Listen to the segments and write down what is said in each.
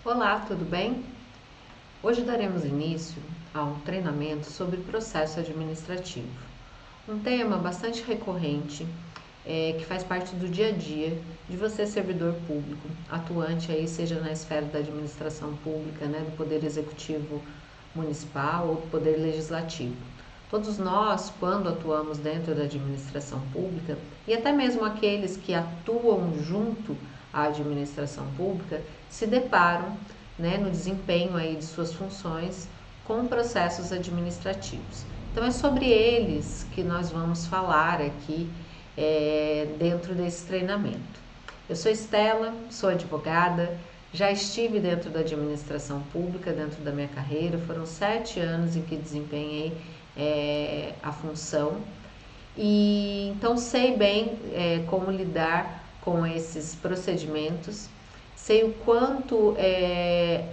Olá, tudo bem? Hoje daremos início a um treinamento sobre processo administrativo. Um tema bastante recorrente, que faz parte do dia a dia de você, servidor público, atuante aí, seja na esfera da administração pública, né, do Poder Executivo Municipal ou do Poder Legislativo. Todos nós, quando atuamos dentro da administração pública, e até mesmo aqueles que atuam junto à administração pública, se deparam, né, no desempenho aí de suas funções com processos administrativos. Então é sobre eles que nós vamos falar aqui dentro desse treinamento. Eu sou Estela, sou advogada, já estive dentro da administração pública, dentro da minha carreira, foram 7 anos em que desempenhei a função e então sei bem como lidar com esses procedimentos, sei o quanto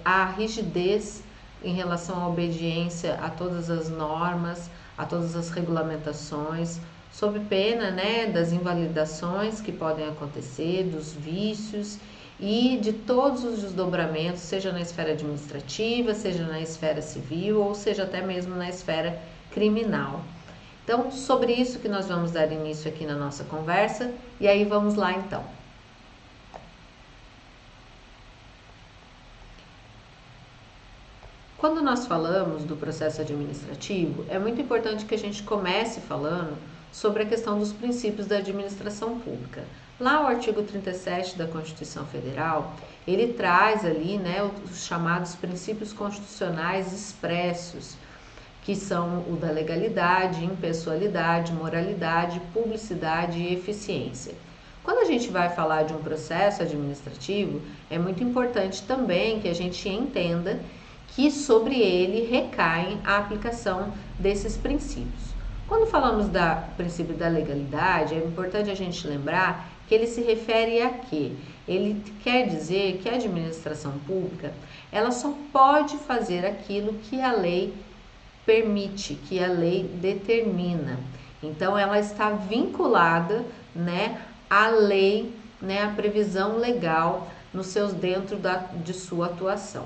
há rigidez em relação à obediência a todas as normas, a todas as regulamentações, sob pena, né, das invalidações que podem acontecer, dos vícios e de todos os desdobramentos, seja na esfera administrativa, seja na esfera civil ou seja até mesmo na esfera criminal. Então, sobre isso que nós vamos dar início aqui na nossa conversa, e aí vamos lá então. Quando nós falamos do processo administrativo, é muito importante que a gente comece falando sobre a questão dos princípios da administração pública. Lá o artigo 37 da Constituição Federal, ele traz ali, né, os chamados princípios constitucionais expressos, que são o da legalidade, impessoalidade, moralidade, publicidade e eficiência. Quando a gente vai falar de um processo administrativo, é muito importante também que a gente entenda que sobre ele recaem a aplicação desses princípios. Quando falamos do princípio da legalidade, é importante a gente lembrar que ele se refere a quê? Ele quer dizer que a administração pública, ela só pode fazer aquilo que a lei permite, que a lei determina. Então, ela está vinculada, né, à lei, né, à previsão legal dentro de sua atuação.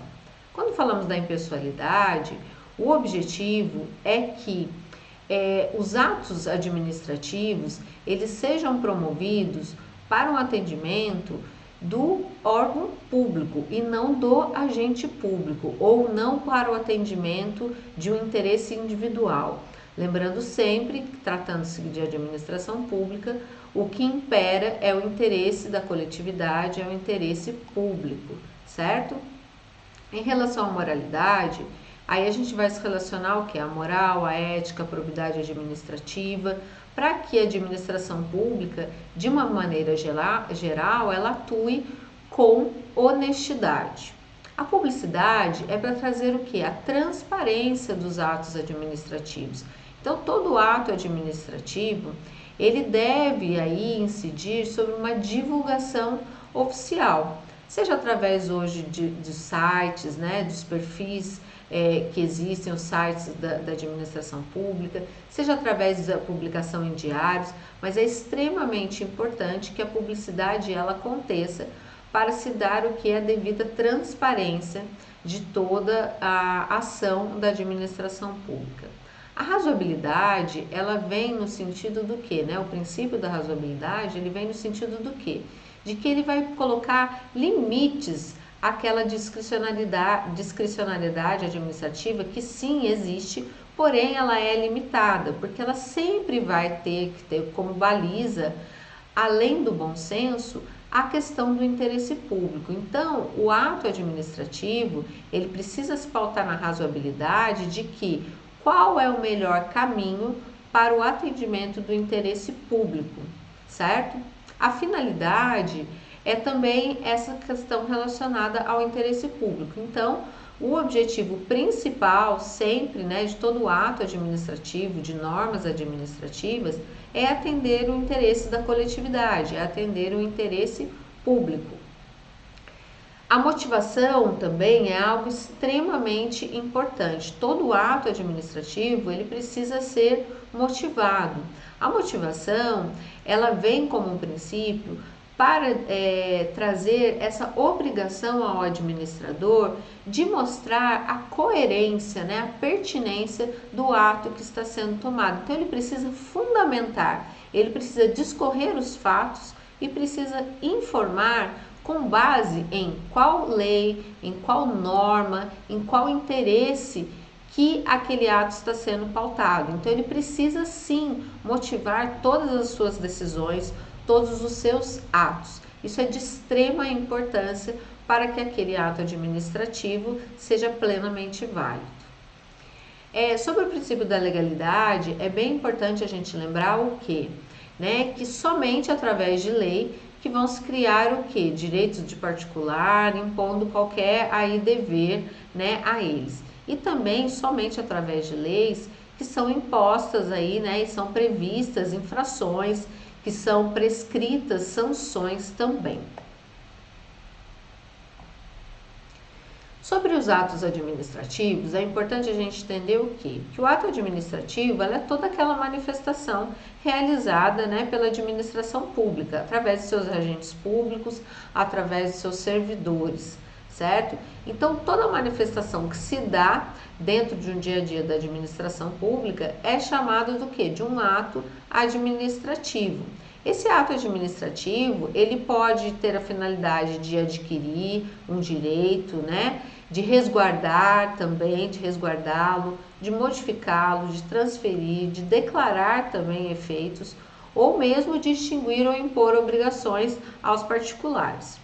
Quando falamos da impessoalidade, o objetivo é que os atos administrativos eles sejam promovidos para um atendimento do órgão público e não do agente público, ou não para o atendimento de um interesse individual. Lembrando sempre, tratando-se de administração pública, o que impera é o interesse da coletividade, é o interesse público, certo? Em relação à moralidade, aí a gente vai se relacionar o que? A moral, a ética, a probidade administrativa, para que a administração pública, de uma maneira geral, ela atue com honestidade. A publicidade é para trazer o que? A transparência dos atos administrativos. Então, todo ato administrativo, ele deve aí incidir sobre uma divulgação oficial, seja através hoje de sites, né, dos perfis que existem, os sites da administração pública, seja através da publicação em diários, mas é extremamente importante que a publicidade ela aconteça para se dar o que é a devida transparência de toda a ação da administração pública. A razoabilidade, ela vem no sentido do quê, né? O princípio da razoabilidade, ele vem no sentido do quê? De que ele vai colocar limites àquela discricionalidade administrativa que sim existe, porém ela é limitada, porque ela sempre vai ter que ter como baliza, além do bom senso, a questão do interesse público. Então, o ato administrativo, ele precisa se pautar na razoabilidade de que qual é o melhor caminho para o atendimento do interesse público, certo? A finalidade é também essa questão relacionada ao interesse público. Então, o objetivo principal sempre, né, de todo ato administrativo, de normas administrativas, é atender o interesse da coletividade, é atender o interesse público. A motivação também é algo extremamente importante. Todo ato administrativo, ele precisa ser motivado. A motivação, ela vem como um princípio para trazer essa obrigação ao administrador de mostrar a coerência, né, a pertinência do ato que está sendo tomado. Então, ele precisa fundamentar, ele precisa discorrer os fatos e precisa informar com base em qual lei, em qual norma, em qual interesse que aquele ato está sendo pautado. Então, ele precisa sim motivar todas as suas decisões, todos os seus atos. Isso é de extrema importância para que aquele ato administrativo seja plenamente válido. Sobre o princípio da legalidade, é bem importante a gente lembrar o quê? Né? Que somente através de lei que vão se criar o quê? Direitos de particular, impondo qualquer aí dever, né, a eles. E também somente através de leis que são impostas aí, né, e são previstas infrações, que são prescritas sanções também. Sobre os atos administrativos, é importante a gente entender o quê? Que o ato administrativo é toda aquela manifestação realizada, né, pela administração pública, através de seus agentes públicos, através de seus servidores, certo? Então, toda manifestação que se dá dentro de um dia a dia da administração pública é chamada do quê? De um ato administrativo. Esse ato administrativo, ele pode ter a finalidade de adquirir um direito, né? De resguardar também, de resguardá-lo, de modificá-lo, de transferir, de declarar também efeitos, ou mesmo de extinguir ou impor obrigações aos particulares.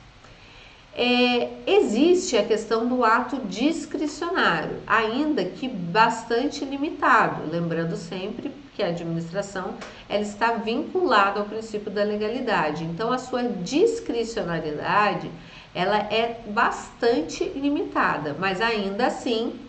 Existe a questão do ato discricionário, ainda que bastante limitado, lembrando sempre que a administração ela está vinculada ao princípio da legalidade, então a sua discricionariedade ela é bastante limitada, mas ainda assim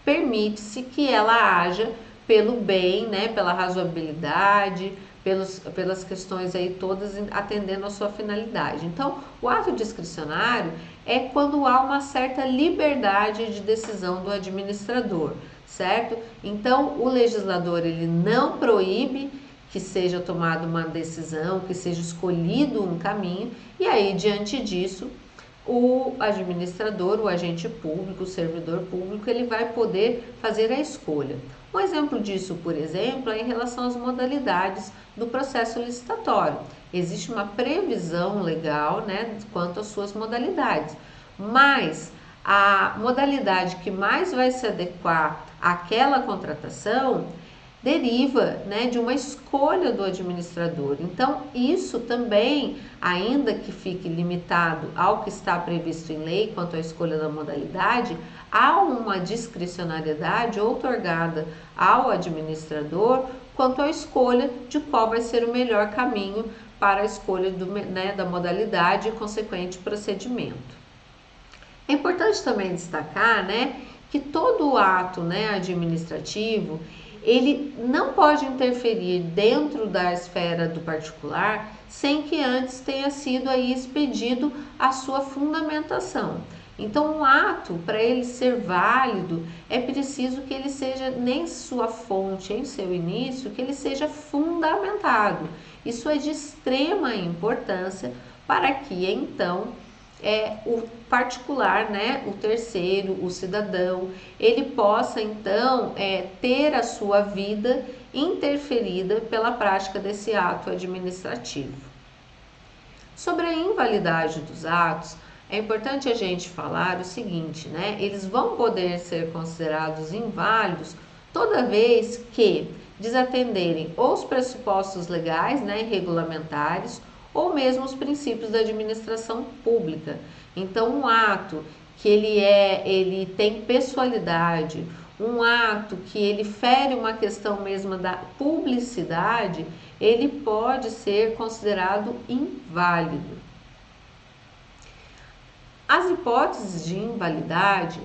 permite-se que ela haja pelo bem, né, pela razoabilidade, pelas questões aí todas atendendo a sua finalidade. Então, o ato discricionário é quando há uma certa liberdade de decisão do administrador, certo? Então, o legislador ele não proíbe que seja tomada uma decisão, que seja escolhido um caminho, e aí, diante disso, o administrador, o agente público, o servidor público, ele vai poder fazer a escolha. Um exemplo disso, por exemplo, é em relação às modalidades do processo licitatório. Existe uma previsão legal, né, quanto às suas modalidades, mas a modalidade que mais vai se adequar àquela contratação deriva, né, de uma escolha do administrador. Então, isso também, ainda que fique limitado ao que está previsto em lei quanto à escolha da modalidade, há uma discricionariedade outorgada ao administrador quanto à escolha de qual vai ser o melhor caminho para a escolha da modalidade e consequente procedimento. É importante também destacar, né, que todo ato, né, administrativo ele não pode interferir dentro da esfera do particular sem que antes tenha sido aí expedido a sua fundamentação. Então, um ato, para ele ser válido, é preciso que ele seja, nem sua fonte, em seu início, que ele seja fundamentado. Isso é de extrema importância para que, então, o particular, né, o terceiro, o cidadão, ele possa então ter a sua vida interferida pela prática desse ato administrativo. Sobre a invalidade dos atos, é importante a gente falar o seguinte, né, eles vão poder ser considerados inválidos toda vez que desatenderem ou os pressupostos legais, né, e regulamentares, ou mesmo os princípios da administração pública. Então, um ato que ele tem pessoalidade, um ato que ele fere uma questão mesmo da publicidade, ele pode ser considerado inválido. As hipóteses de invalidade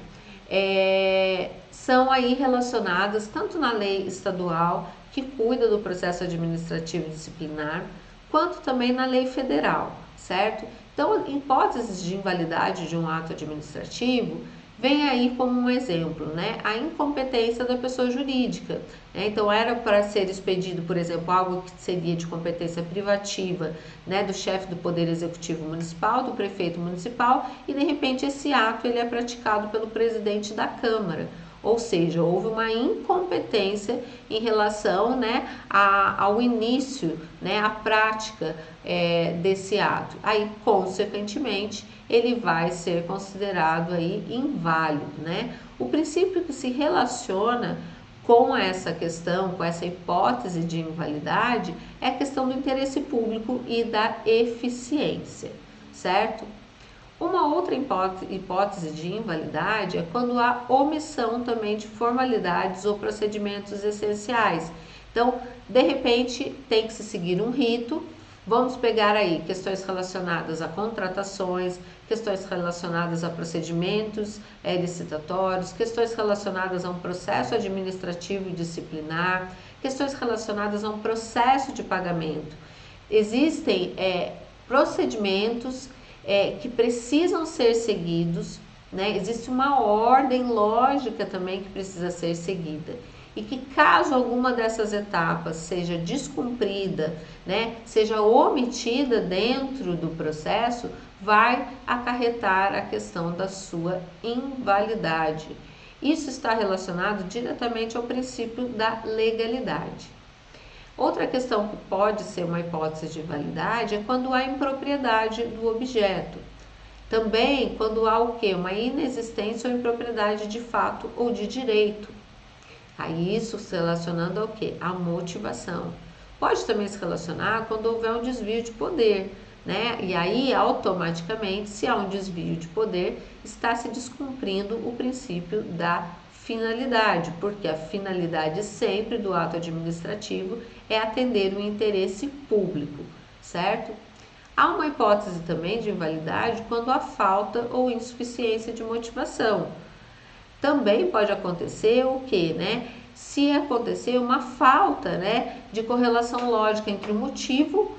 são aí relacionadas tanto na lei estadual, que cuida do processo administrativo disciplinar, quanto também na lei federal, certo? Então, hipóteses de invalidade de um ato administrativo vem aí como um exemplo, né, a incompetência da pessoa jurídica. Né? Então, era para ser expedido, por exemplo, algo que seria de competência privativa, né, do chefe do Poder Executivo Municipal, do prefeito municipal, e de repente esse ato ele é praticado pelo presidente da Câmara. Ou seja, houve uma incompetência em relação, né, ao início, né, à prática desse ato. Aí, consequentemente, ele vai ser considerado aí inválido, né? O princípio que se relaciona com essa questão, com essa hipótese de invalidade, é a questão do interesse público e da eficiência, certo? Uma outra hipótese de invalidade é quando há omissão também de formalidades ou procedimentos essenciais. Então, de repente, tem que se seguir um rito. Vamos pegar aí questões relacionadas a contratações, questões relacionadas a procedimentos licitatórios, questões relacionadas a um processo administrativo disciplinar, questões relacionadas a um processo de pagamento. Existem procedimentos que precisam ser seguidos, né? Existe uma ordem lógica também que precisa ser seguida. E que caso alguma dessas etapas seja descumprida, né, seja omitida dentro do processo, vai acarretar a questão da sua invalidade. Isso está relacionado diretamente ao princípio da legalidade. Outra questão que pode ser uma hipótese de invalidade é quando há impropriedade do objeto. Também quando há o quê? Uma inexistência ou impropriedade de fato ou de direito. Aí isso se relacionando ao quê? À motivação. Pode também se relacionar quando houver um desvio de poder, né? E aí automaticamente, se há um desvio de poder, está se descumprindo o princípio da finalidade, porque a finalidade sempre do ato administrativo é atender o interesse público, certo? Há uma hipótese também de invalidade quando há falta ou insuficiência de motivação. Também pode acontecer o que, né? Se acontecer uma falta, né, de correlação lógica entre o motivo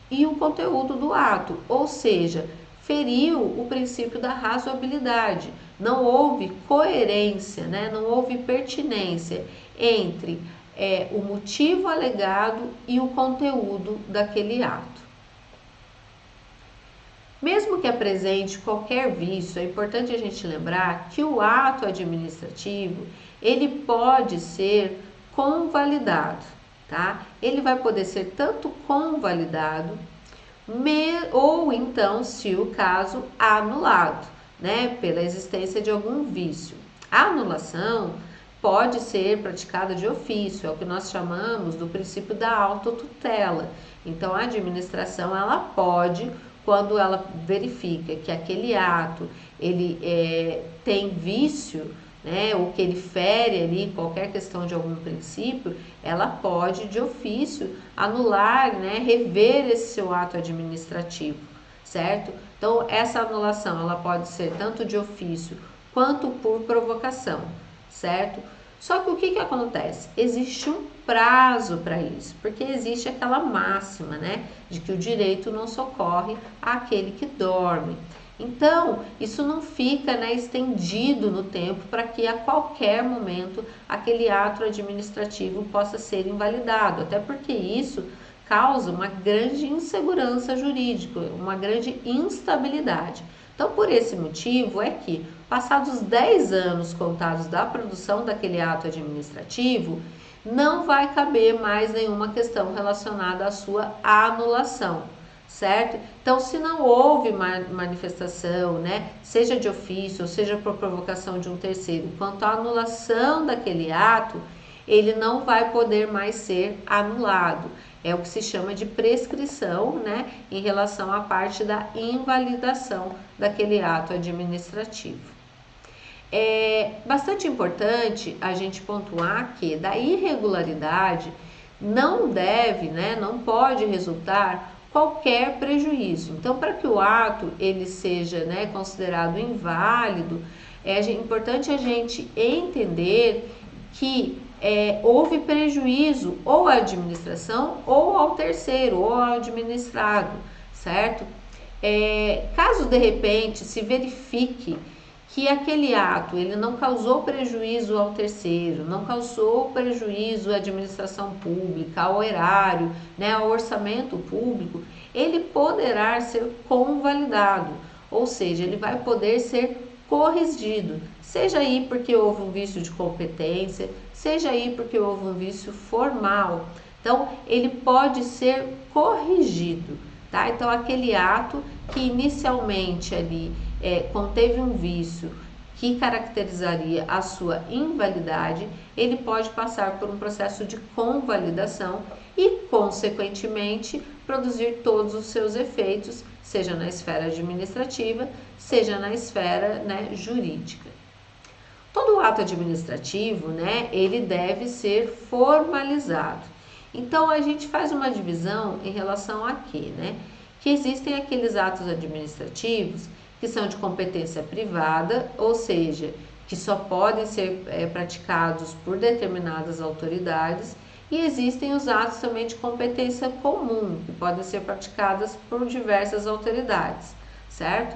e o conteúdo do ato, ou seja, feriu o princípio da razoabilidade. Não houve coerência, né? Não houve pertinência entre o motivo alegado e o conteúdo daquele ato. Mesmo que apresente qualquer vício, é importante a gente lembrar que o ato administrativo, ele pode ser convalidado, tá? Ele vai poder ser tanto convalidado, ou então, se o caso, anulado, né? Pela existência de algum vício. A anulação pode ser praticada de ofício, é o que nós chamamos do princípio da autotutela. Então, a administração, ela pode, quando ela verifica que aquele ato ele tem vício, né, ou que ele fere ali qualquer questão de algum princípio, ela pode de ofício anular, né, rever esse seu ato administrativo, certo? Então essa anulação ela pode ser tanto de ofício quanto por provocação, certo? Só que o que acontece? Existe um prazo para isso, porque existe aquela máxima, né, de que o direito não socorre àquele que dorme. Então, isso não fica, né, estendido no tempo para que a qualquer momento aquele ato administrativo possa ser invalidado, até porque isso causa uma grande insegurança jurídica, uma grande instabilidade. Então, por esse motivo é que, passados 10 anos contados da produção daquele ato administrativo, não vai caber mais nenhuma questão relacionada à sua anulação, certo? Então, se não houve manifestação, né, seja de ofício ou seja por provocação de um terceiro, quanto à anulação daquele ato, ele não vai poder mais ser anulado. É o que se chama de prescrição, né, em relação à parte da invalidação daquele ato administrativo. É bastante importante a gente pontuar que da irregularidade não deve, né, não pode resultar qualquer prejuízo. Então, para que o ato ele seja, né, considerado inválido, é importante a gente entender que houve prejuízo ou à administração ou ao terceiro, ou ao administrado, certo? Caso de repente se verifique que aquele ato ele não causou prejuízo ao terceiro, não causou prejuízo à administração pública, ao erário, né, ao orçamento público, ele poderá ser convalidado, ou seja, ele vai poder ser corrigido, seja aí porque houve um vício de competência, seja aí porque houve um vício formal. Então, ele pode ser corrigido, tá? Então, aquele ato que inicialmente ali conteve um vício que caracterizaria a sua invalidade, ele pode passar por um processo de convalidação e, consequentemente, produzir todos os seus efeitos, seja na esfera administrativa, seja na esfera, né, jurídica. Todo ato administrativo, né, ele deve ser formalizado. Então, a gente faz uma divisão em relação a quê, né? Que existem aqueles atos administrativos que são de competência privada, ou seja, que só podem ser praticados por determinadas autoridades, e existem os atos também de competência comum, que podem ser praticadas por diversas autoridades, certo?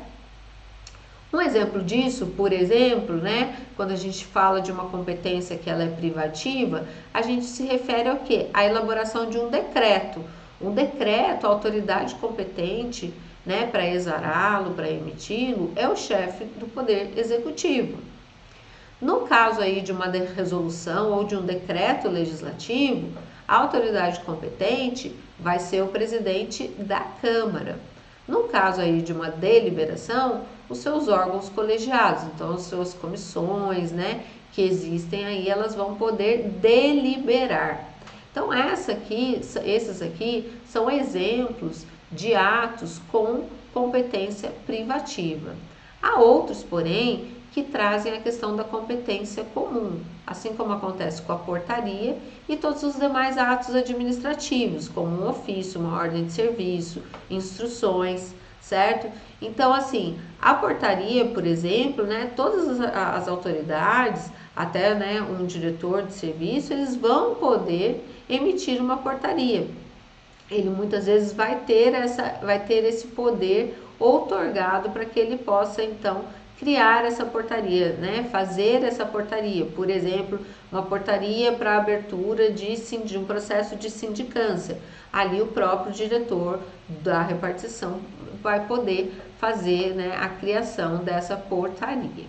Um exemplo disso, por exemplo, né, quando a gente fala de uma competência que ela é privativa, a gente se refere ao quê? À elaboração de um decreto. Um decreto, a autoridade competente, né, para exará-lo, para emiti-lo, é o chefe do Poder Executivo. No caso aí de uma resolução ou de um decreto legislativo, a autoridade competente vai ser o presidente da Câmara. No caso aí de uma deliberação, os seus órgãos colegiados, então as suas comissões, né, que existem aí, elas vão poder deliberar. Então esses aqui são exemplos de atos com competência privativa. Há outros, porém, que trazem a questão da competência comum, assim como acontece com a portaria e todos os demais atos administrativos, como um ofício, uma ordem de serviço, instruções, certo? Então, assim, a portaria, por exemplo, né, todas as autoridades, até, né, um diretor de serviço, eles vão poder emitir uma portaria. Ele muitas vezes vai ter esse poder outorgado para que ele possa, então, criar essa portaria, né? Fazer essa portaria. Por exemplo, uma portaria para abertura de um processo de sindicância. Ali o próprio diretor da repartição vai poder fazer, né, a criação dessa portaria.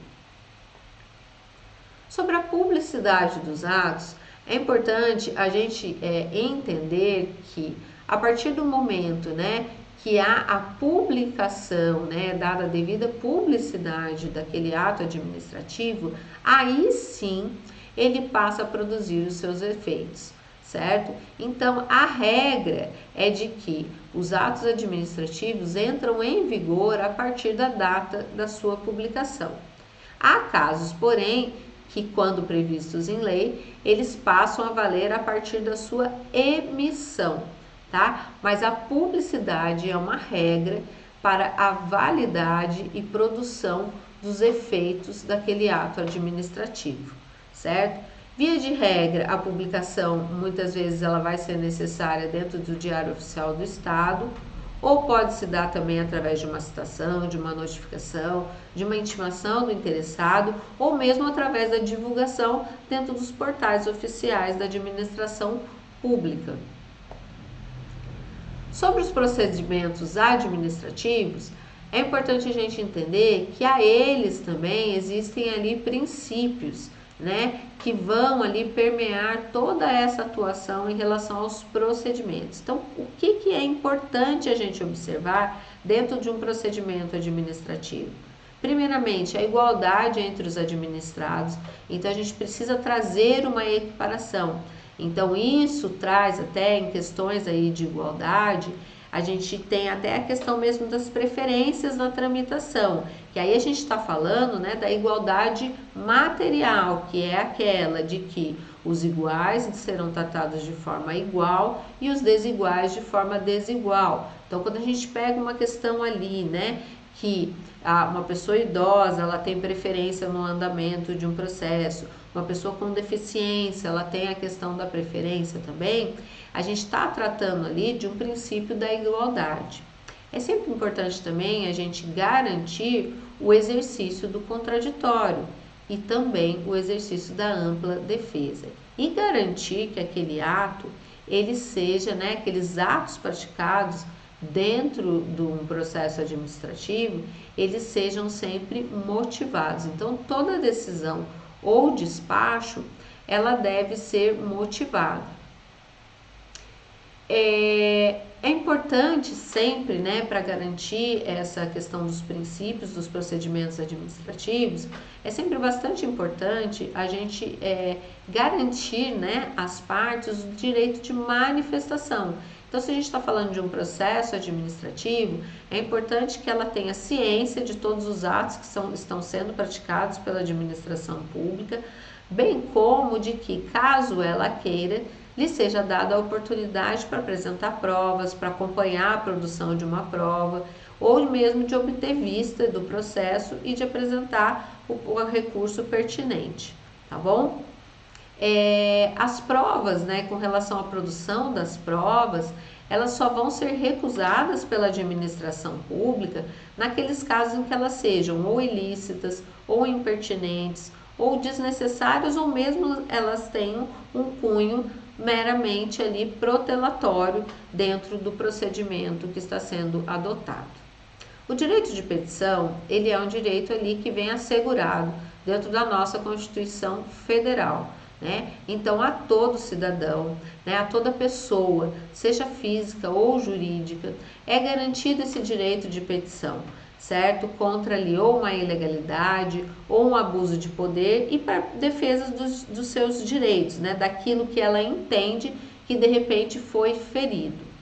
Sobre a publicidade dos atos, é importante a gente entender que a partir do momento, né, que há a publicação, né, dada a devida publicidade daquele ato administrativo, aí sim ele passa a produzir os seus efeitos, certo? Então, a regra é de que os atos administrativos entram em vigor a partir da data da sua publicação. Há casos, porém, que quando previstos em lei, eles passam a valer a partir da sua emissão, tá? Mas a publicidade é uma regra para a validade e produção dos efeitos daquele ato administrativo, certo? Via de regra, a publicação muitas vezes ela vai ser necessária dentro do Diário Oficial do Estado, ou pode se dar também através de uma citação, de uma notificação, de uma intimação do interessado, ou mesmo através da divulgação dentro dos portais oficiais da administração pública. Sobre os procedimentos administrativos, é importante a gente entender que a eles também existem ali princípios, né, que vão ali permear toda essa atuação em relação aos procedimentos. Então, o que é importante a gente observar dentro de um procedimento administrativo? Primeiramente, a igualdade entre os administrados. Então, a gente precisa trazer uma equiparação. Então, isso traz até em questões aí de igualdade, a gente tem até a questão mesmo das preferências na tramitação, que aí a gente está falando, né, da igualdade material, que é aquela de que os iguais serão tratados de forma igual e os desiguais de forma desigual. Então, quando a gente pega uma questão ali, né, que uma pessoa idosa, ela tem preferência no andamento de um processo, uma pessoa com deficiência, ela tem a questão da preferência também, a gente está tratando ali de um princípio da igualdade. É sempre importante também a gente garantir o exercício do contraditório e também o exercício da ampla defesa e garantir que aquele ato ele seja, né, aqueles atos praticados dentro de um processo administrativo, eles sejam sempre motivados. Então, toda decisão ou despacho, ela deve ser motivada. É importante sempre, né, para garantir essa questão dos princípios dos procedimentos administrativos, é sempre bastante importante a gente garantir, né, às partes o direito de manifestação. Então, se a gente está falando de um processo administrativo, é importante que ela tenha ciência de todos os atos que estão sendo praticados pela administração pública, bem como de que, caso ela queira, lhe seja dada a oportunidade para apresentar provas, para acompanhar a produção de uma prova, ou mesmo de obter vista do processo e de apresentar o recurso pertinente, tá bom? As provas, né, com relação à produção das provas, elas só vão ser recusadas pela administração pública naqueles casos em que elas sejam ou ilícitas, ou impertinentes, ou desnecessárias, ou mesmo elas tenham um cunho meramente ali protelatório dentro do procedimento que está sendo adotado. O direito de petição, ele é um direito ali que vem assegurado dentro da nossa Constituição Federal, né? Então, a todo cidadão, né, a toda pessoa, seja física ou jurídica, é garantido esse direito de petição, certo? Contra ali ou uma ilegalidade ou um abuso de poder e para defesa dos seus direitos, né? Daquilo que ela entende que de repente foi ferido.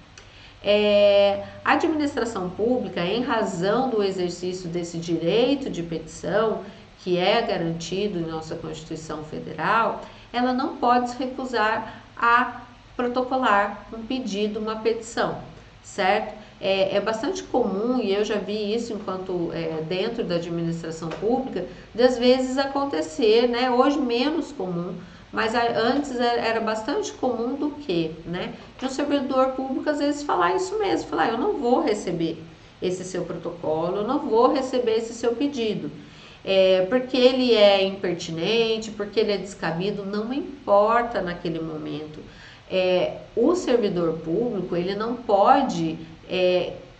A administração pública, em razão do exercício desse direito de petição, que é garantido em nossa Constituição Federal, ela não pode se recusar a protocolar um pedido, uma petição, certo? É bastante comum, e eu já vi isso enquanto dentro da administração pública, de às vezes acontecer, né? Hoje menos comum, mas antes era bastante comum do que, né? De um servidor público às vezes falar isso mesmo, falar, eu não vou receber esse seu protocolo, eu não vou receber esse seu pedido. Porque ele é impertinente, porque ele é descabido, não importa naquele momento. O servidor público, ele não pode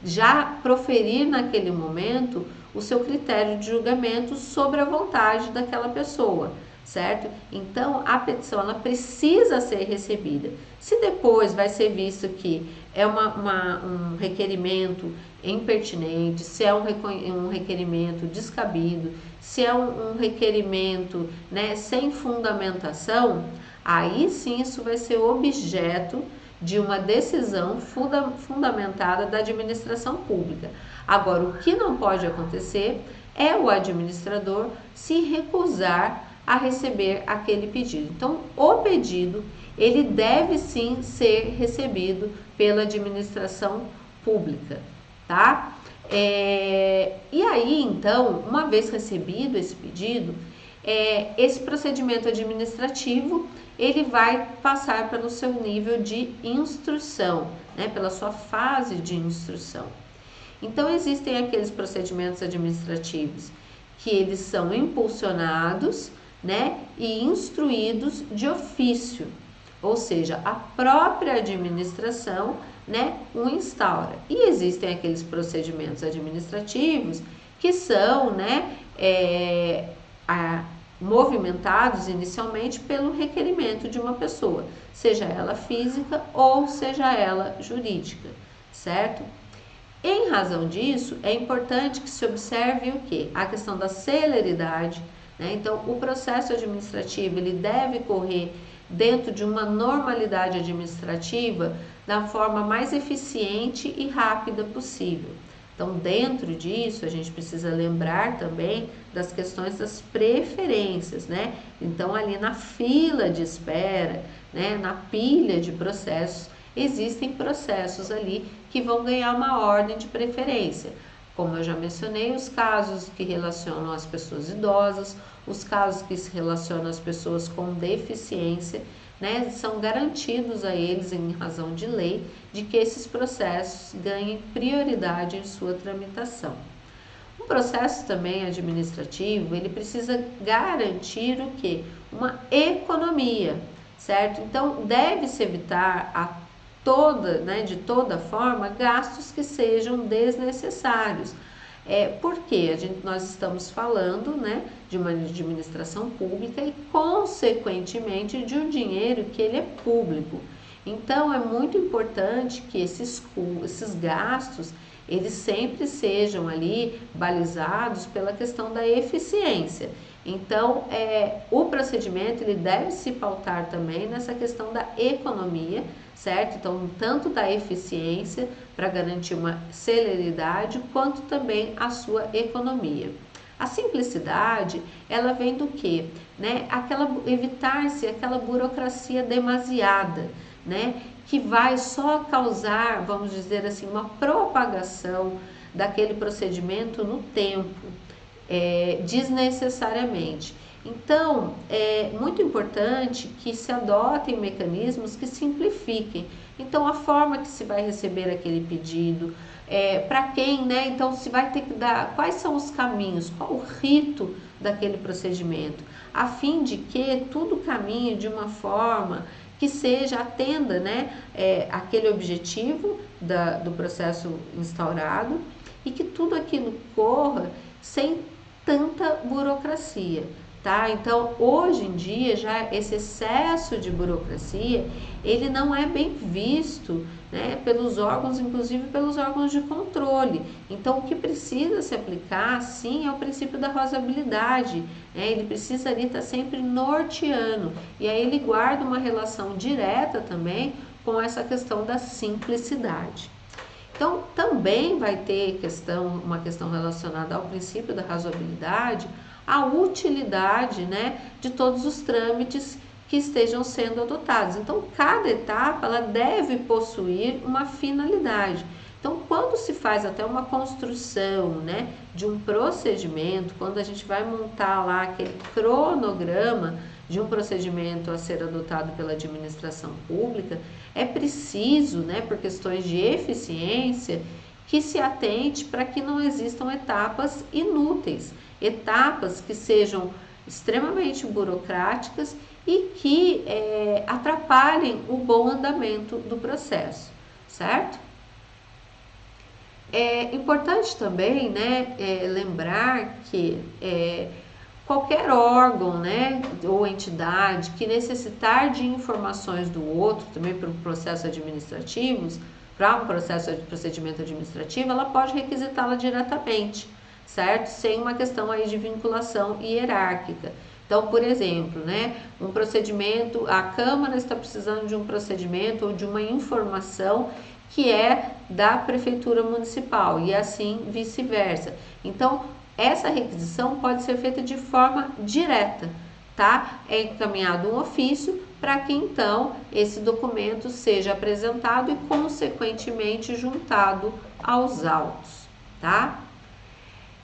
já proferir naquele momento o seu critério de julgamento sobre a vontade daquela pessoa, certo? Então, a petição, ela precisa ser recebida. Se depois vai ser visto que é um requerimento impertinente, se é um requerimento descabido, se é um requerimento, né, sem fundamentação, aí sim isso vai ser objeto de uma decisão fundamentada da administração pública. Agora, o que não pode acontecer é o administrador se recusar a receber aquele pedido. Então, o pedido, ele deve sim ser recebido pela administração pública, tá? E aí, então, uma vez recebido esse pedido, esse procedimento administrativo, ele vai passar pelo seu nível de instrução, né, pela sua fase de instrução. Então, existem aqueles procedimentos administrativos que eles são impulsionados, né, e instruídos de ofício, ou seja, a própria administração, né, o instaura. E existem aqueles procedimentos administrativos que são, né, movimentados inicialmente pelo requerimento de uma pessoa, seja ela física ou seja ela jurídica, certo? Em razão disso, é importante que se observe o quê? A questão da celeridade, né? Então, o processo administrativo, ele deve correr dentro de uma normalidade administrativa da forma mais eficiente e rápida possível. Então, dentro disso, a gente precisa lembrar também das questões das preferências, né? Então, ali na fila de espera, né, na pilha de processos, existem processos ali que vão ganhar uma ordem de preferência. como eu já mencionei, os casos que relacionam as pessoas idosas, os casos que se relacionam às pessoas com deficiência, né, são garantidos a eles, em razão de lei, de que esses processos ganhem prioridade em sua tramitação. O processo também administrativo, ele precisa garantir o quê? Uma economia, certo? Então, deve-se evitar de toda forma, gastos que sejam desnecessários. Porque nós estamos falando, né, de uma administração pública e, consequentemente, de um dinheiro que ele é público. Então, é muito importante que esses gastos, eles sempre sejam ali balizados pela questão da eficiência. Então, o procedimento, ele deve se pautar também nessa questão da economia, certo? Então, tanto da eficiência para garantir uma celeridade, quanto também a sua economia. A simplicidade, ela vem do quê? Né? Evitar-se aquela burocracia demasiada, né? Que vai só causar, vamos dizer assim, uma propagação daquele procedimento no tempo, desnecessariamente. Então, é muito importante que se adotem mecanismos que simplifiquem. Então, a forma que se vai receber aquele pedido, para quem, né? Então, se vai ter que dar, quais são os caminhos, qual o rito daquele procedimento, a fim de que tudo caminhe de uma forma que atenda, né, aquele objetivo do processo instaurado e que tudo aquilo corra sem tanta burocracia. Tá? Então, hoje em dia, já esse excesso de burocracia, ele não é bem visto, né, pelos órgãos, inclusive pelos órgãos de controle. Então, o que precisa se aplicar, sim, é o princípio da razoabilidade, né? Ele precisa ali estar sempre norteando, e aí ele guarda uma relação direta também com essa questão da simplicidade. Então, também vai ter uma questão relacionada ao princípio da razoabilidade, a utilidade, né, de todos os trâmites que estejam sendo adotados. Então, cada etapa ela deve possuir uma finalidade. Então, quando se faz até uma construção, né, de um procedimento, quando a gente vai montar lá aquele cronograma de um procedimento a ser adotado pela administração pública, é preciso, né, por questões de eficiência, que se atente para que não existam etapas inúteis, etapas que sejam extremamente burocráticas e que atrapalhem o bom andamento do processo, certo? É importante também, né, lembrar que qualquer órgão, né, ou entidade que necessitar de informações do outro, também para um processo administrativo, para um processo de procedimento administrativo, ela pode requisitá-la diretamente, certo? Sem uma questão aí de vinculação hierárquica. Então, por exemplo, né, um procedimento, a Câmara está precisando de um procedimento ou de uma informação que é da Prefeitura Municipal e assim vice-versa. Então, essa requisição pode ser feita de forma direta, tá? É encaminhado um ofício para que então esse documento seja apresentado e consequentemente juntado aos autos, tá?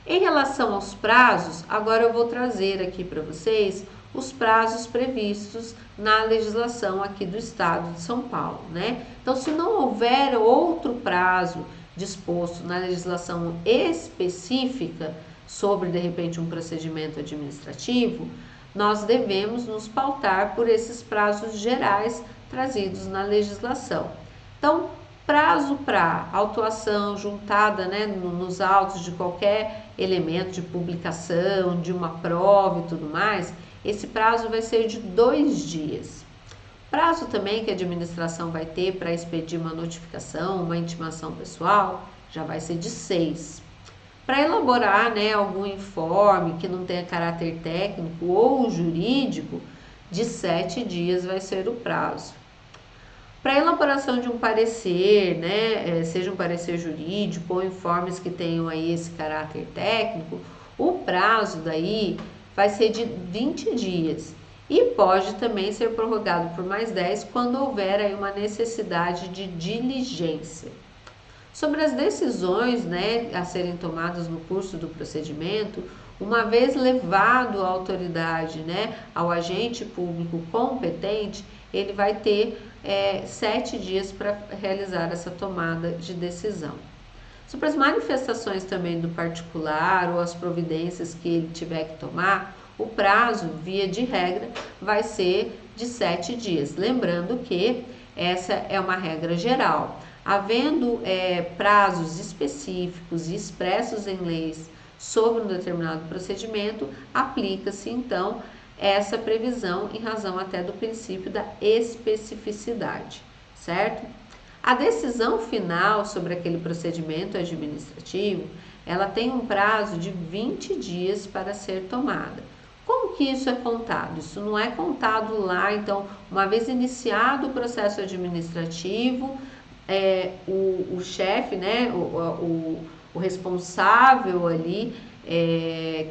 Em relação aos prazos, agora eu vou trazer aqui para vocês os prazos previstos na legislação aqui do Estado de São Paulo, né? Então, se não houver outro prazo disposto na legislação específica sobre, de repente, um procedimento administrativo, nós devemos nos pautar por esses prazos gerais trazidos na legislação. Então, prazo para autuação juntada, né, nos autos de qualquer elemento de publicação, de uma prova e tudo mais, esse prazo vai ser de 2 dias. Prazo também que a administração vai ter para expedir uma notificação, uma intimação pessoal, já vai ser de 6. Para elaborar, né, algum informe que não tenha caráter técnico ou jurídico, de 7 dias vai ser o prazo. Para a elaboração de um parecer, né, seja um parecer jurídico ou informes que tenham aí esse caráter técnico, o prazo daí vai ser de 20 dias e pode também ser prorrogado por mais 10 quando houver aí uma necessidade de diligência. Sobre as decisões, né, a serem tomadas no curso do procedimento, uma vez levado à autoridade, né, ao agente público competente, ele vai ter 7 dias para realizar essa tomada de decisão. Sobre as manifestações também do particular ou as providências que ele tiver que tomar, o prazo, via de regra, vai ser de 7 dias. Lembrando que essa é uma regra geral. Havendo prazos específicos e expressos em leis sobre um determinado procedimento, aplica-se então essa previsão em razão até do princípio da especificidade, certo? A decisão final sobre aquele procedimento administrativo, ela tem um prazo de 20 dias para ser tomada. Como que isso é contado? Isso não é contado lá, então, uma vez iniciado o processo administrativo, o chefe, né, o responsável ali,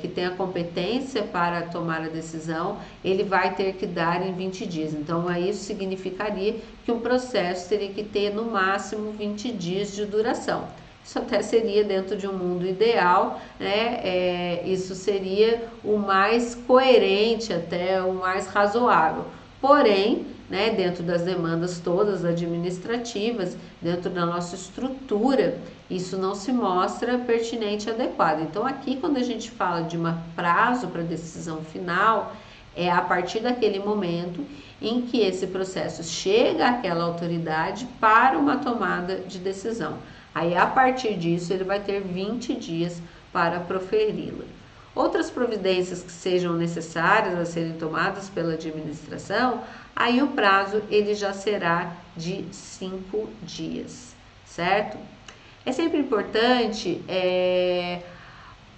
que tem a competência para tomar a decisão, ele vai ter que dar em 20 dias. Então, isso significaria que um processo teria que ter no máximo 20 dias de duração. Isso até seria dentro de um mundo ideal, né? Isso seria o mais coerente, até o mais razoável. Porém, né, dentro das demandas todas administrativas, dentro da nossa estrutura, isso não se mostra pertinente e adequado. Então, aqui, quando a gente fala de um prazo para decisão final, é a partir daquele momento em que esse processo chega àquela autoridade para uma tomada de decisão. Aí, a partir disso, ele vai ter 20 dias para proferi-la. Outras providências que sejam necessárias a serem tomadas pela administração, aí o prazo ele já será de 5 dias, certo? É sempre importante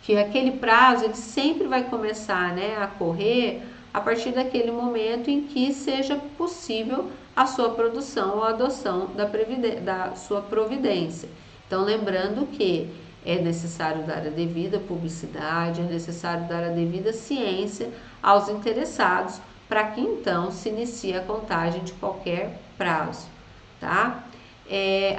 que aquele prazo ele sempre vai começar, né, a correr a partir daquele momento em que seja possível a sua produção ou adoção da sua providência. Então, lembrando que é necessário dar a devida publicidade, é necessário dar a devida ciência aos interessados para que então se inicie a contagem de qualquer prazo, tá?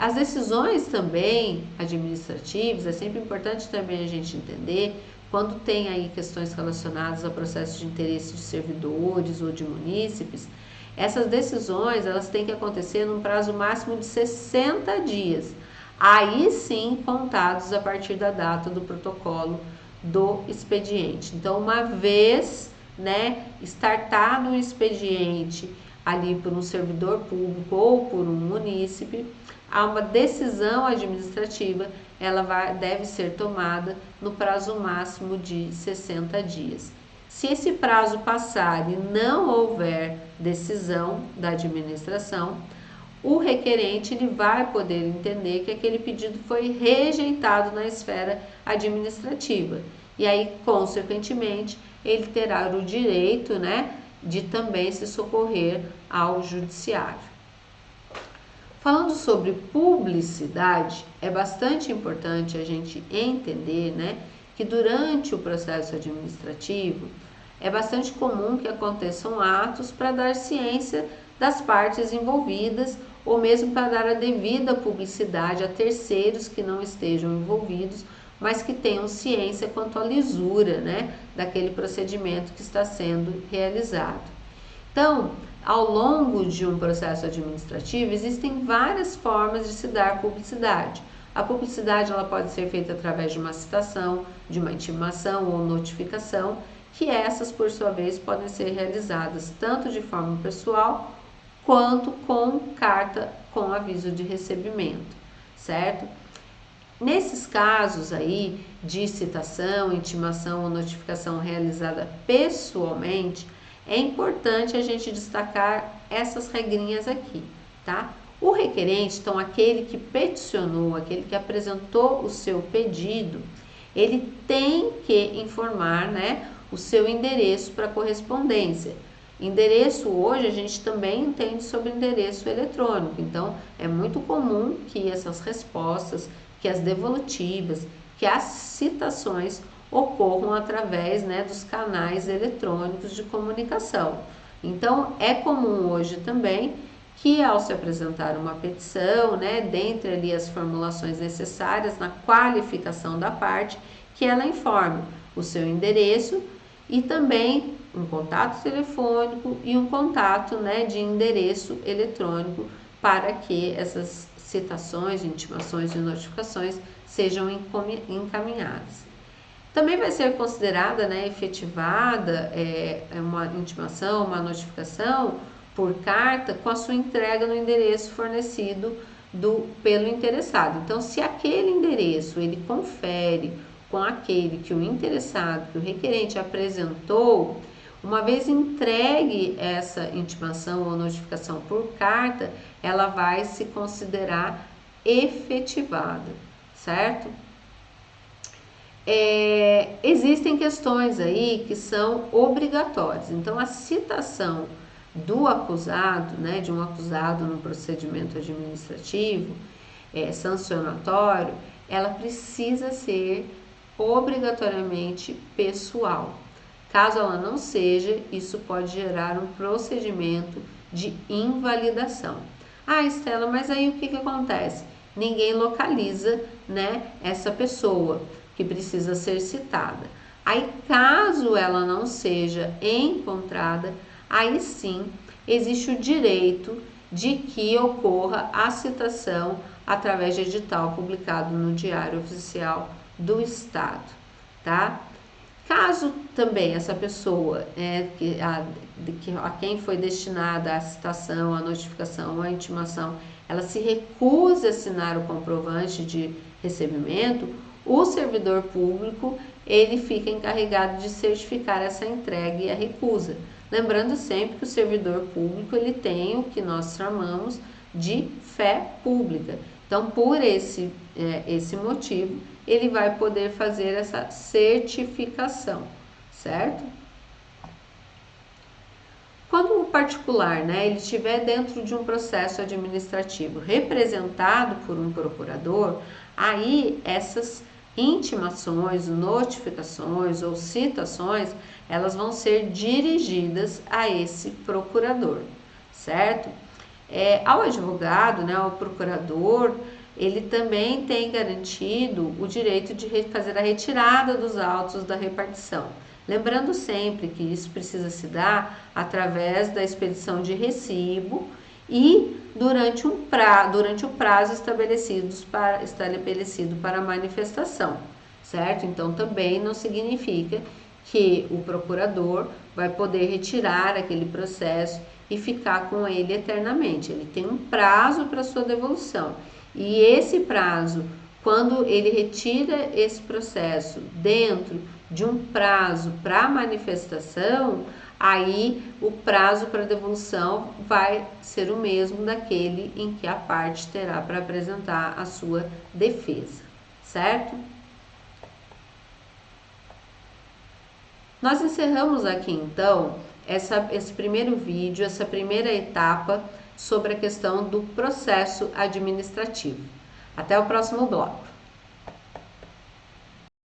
As decisões também administrativas, é sempre importante também a gente entender quando tem aí questões relacionadas ao processo de interesse de servidores ou de munícipes, essas decisões elas têm que acontecer num prazo máximo de 60 dias. Aí sim, contados a partir da data do protocolo do expediente. Então, uma vez, né, startado um expediente ali por um servidor público ou por um munícipe, há uma decisão administrativa, ela deve ser tomada no prazo máximo de 60 dias. Se esse prazo passar e não houver decisão da administração, o requerente ele vai poder entender que aquele pedido foi rejeitado na esfera administrativa. E aí, consequentemente, ele terá o direito, né, de também se socorrer ao judiciário. Falando sobre publicidade, é bastante importante a gente entender, né, que durante o processo administrativo é bastante comum que aconteçam atos para dar ciência das partes envolvidas ou mesmo para dar a devida publicidade a terceiros que não estejam envolvidos, mas que tenham ciência quanto à lisura, né, daquele procedimento que está sendo realizado. Então, ao longo de um processo administrativo, existem várias formas de se dar publicidade. A publicidade ela pode ser feita através de uma citação, de uma intimação ou notificação, que essas, por sua vez, podem ser realizadas tanto de forma pessoal, quanto com carta com aviso de recebimento, certo? Nesses casos aí de citação, intimação ou notificação realizada pessoalmente, é importante a gente destacar essas regrinhas aqui, tá? O requerente, então aquele que peticionou, aquele que apresentou o seu pedido, ele tem que informar, né, o seu endereço para correspondência. Endereço hoje a gente também entende sobre endereço eletrônico, então é muito comum que essas respostas, que as devolutivas, que as citações ocorram através, né, dos canais eletrônicos de comunicação. Então é comum hoje também que ao se apresentar uma petição, né, dentre ali as formulações necessárias na qualificação da parte, que ela informe o seu endereço e também um contato telefônico e um contato, né, de endereço eletrônico para que essas citações, intimações e notificações sejam encaminhadas. Também vai ser considerada, né, efetivada uma intimação, uma notificação por carta com a sua entrega no endereço fornecido pelo interessado. Então, se aquele endereço ele confere com aquele que o interessado, que o requerente apresentou, uma vez entregue essa intimação ou notificação por carta, ela vai se considerar efetivada, certo? Existem questões aí que são obrigatórias. Então, a citação do acusado, né, de um acusado no procedimento administrativo sancionatório, ela precisa ser obrigatoriamente pessoal. Caso ela não seja, isso pode gerar um procedimento de invalidação. Ah, Estela, mas aí o que acontece? Ninguém localiza, né, essa pessoa que precisa ser citada. Aí, caso ela não seja encontrada, aí sim existe o direito de que ocorra a citação através de edital publicado no Diário Oficial do Estado, tá? Caso também essa pessoa a quem foi destinada a citação, a notificação, a intimação, ela se recuse a assinar o comprovante de recebimento, o servidor público ele fica encarregado de certificar essa entrega e a recusa. Lembrando sempre que o servidor público ele tem o que nós chamamos de fé pública. Então, por esse motivo, ele vai poder fazer essa certificação, certo? Quando o particular, né, ele estiver dentro de um processo administrativo representado por um procurador, aí essas intimações, notificações ou citações, elas vão ser dirigidas a esse procurador, certo? Ao advogado, né, ao procurador, ele também tem garantido o direito de fazer a retirada dos autos da repartição. Lembrando sempre que isso precisa se dar através da expedição de recibo e durante o prazo estabelecido para manifestação, certo? Então também não significa que o procurador vai poder retirar aquele processo e ficar com ele eternamente. Ele tem um prazo para sua devolução. E esse prazo, quando ele retira esse processo dentro de um prazo para manifestação, aí o prazo para devolução vai ser o mesmo daquele em que a parte terá para apresentar a sua defesa, certo? Nós encerramos aqui então esse primeiro vídeo, essa primeira etapa sobre a questão do processo administrativo. Até o próximo bloco.